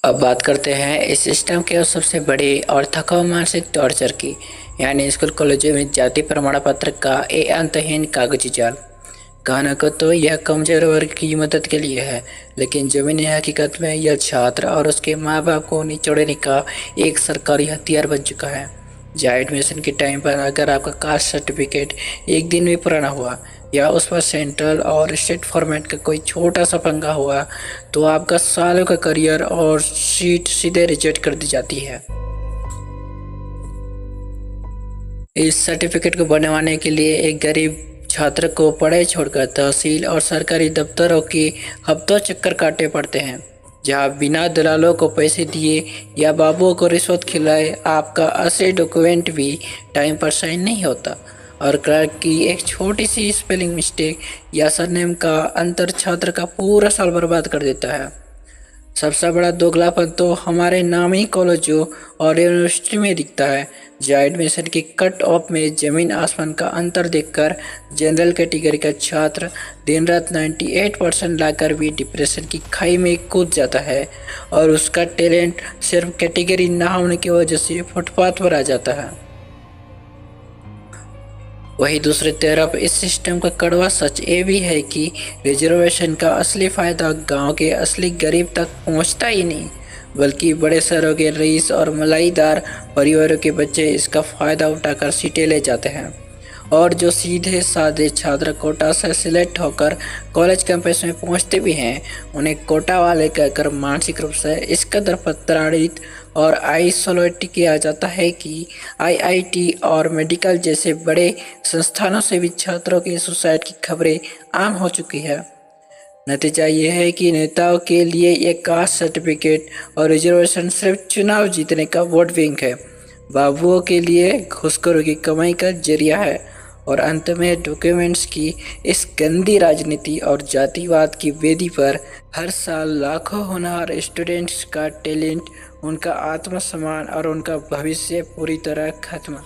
अब बात करते हैं इस सिस्टम के सबसे बड़े और थकाऊ मानसिक टॉर्चर की, यानी स्कूल कॉलेजों में जाति प्रमाण पत्र का अंतहीन कागजी जाल। कहने को तो यह कमजोर वर्ग की मदद के लिए है, लेकिन ज़मीनी हकीकत में यह छात्र और उसके माँ बाप को निचोड़ने का एक सरकारी हथियार बन चुका है। जहाँ एडमिशन के टाइम पर अगर आपका कास्ट सर्टिफिकेट एक दिन में पुराना हुआ या उस पर सेंट्रल और स्टेट फॉर्मेट का कोई छोटा सा पंगा हुआ, तो आपका सालों का करियर और सीट सीधे रिजेक्ट कर दी जाती है। इस सर्टिफिकेट को बनवाने के लिए एक गरीब छात्र को पढ़ाई छोड़कर तहसील और सरकारी दफ्तरों के हफ्तों चक्कर काटने पड़ते हैं, जहां बिना दलालों को पैसे दिए या बाबुओं को रिश्वत खिलाए आपका असली डॉक्यूमेंट भी टाइम पर साइन नहीं होता। और क्लर्क की एक छोटी सी स्पेलिंग मिस्टेक या सरनेम का अंतर छात्र का पूरा साल बर्बाद कर देता है। सबसे बड़ा दोगलापन तो हमारे नामी कॉलेजों और यूनिवर्सिटी में दिखता है, जहाँ एडमिशन की कट ऑफ में जमीन आसमान का अंतर देखकर जनरल कैटेगरी का छात्र दिन रात 98% लाकर भी डिप्रेशन की खाई में कूद जाता है और उसका टैलेंट सिर्फ कैटेगरी ना होने की वजह से फुटपाथ पर आ जाता है। वहीं दूसरी तरफ इस सिस्टम का कड़वा सच ये भी है कि रिजर्वेशन का असली फायदा गांव के असली गरीब तक पहुंचता ही नहीं, बल्कि बड़े शहरों के रईस और मलाईदार परिवारों के बच्चे इसका फायदा उठाकर सीटें ले जाते हैं। और जो सीधे साधे छात्र कोटा से सिलेक्ट होकर कॉलेज कैंपस में पहुंचते भी हैं, उन्हें कोटा वाले कहकर मानसिक रूप से इस कदर प्रताड़ित और आइसोलेट किया जाता है कि आईआईटी और मेडिकल जैसे बड़े संस्थानों से भी छात्रों के सुसाइड की खबरें आम हो चुकी है। नतीजा ये है कि नेताओं के लिए ये कास्ट सर्टिफिकेट और रिजर्वेशन सिर्फ चुनाव जीतने का वोट बैंक है, बाबुओं के लिए घूसखोरों की कमाई का जरिया है और अंत में डॉक्यूमेंट्स की इस गंदी राजनीति और जातिवाद की वेदी पर हर साल लाखों होनहार स्टूडेंट्स का टैलेंट, उनका आत्मसम्मान और उनका भविष्य पूरी तरह खत्म।